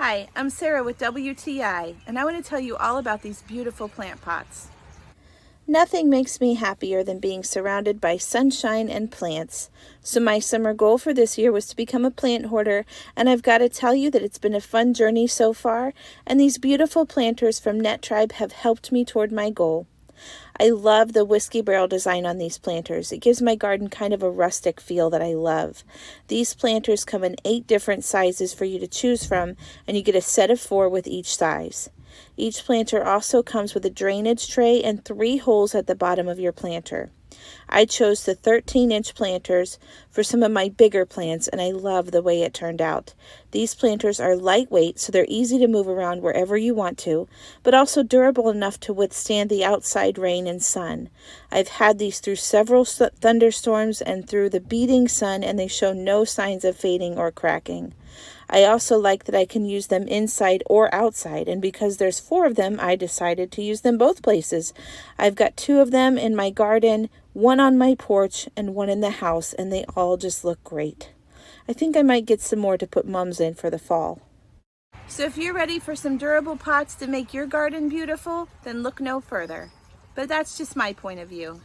Hi, I'm Sarah with WTI, and I want to tell you all about these beautiful plant pots. Nothing makes me happier than being surrounded by sunshine and plants. So my summer goal for this year was to become a plant hoarder, and I've got to tell you that it's been a fun journey so far, and these beautiful planters from Net Tribe have helped me toward my goal. I love the whiskey barrel design on these planters. It gives my garden kind of a rustic feel that I love. These planters come in 8 different sizes for you to choose from, and you get a set of 4 with each size. Each planter also comes with a drainage tray and 3 holes at the bottom of your planter. I chose the 13-inch planters for some of my bigger plants, and I love the way it turned out. These planters are lightweight, so they're easy to move around wherever you want to, but also durable enough to withstand the outside rain and sun. I've had these through several thunderstorms and through the beating sun, and they show no signs of fading or cracking. I also like that I can use them inside or outside, and because there's 4 of them, I decided to use them both places. I've got 2 of them in my garden, 1 on my porch, and 1 in the house, and they all just look great. I think I might get some more to put mums in for the fall. So if you're ready for some durable pots to make your garden beautiful, then look no further. But that's just my point of view.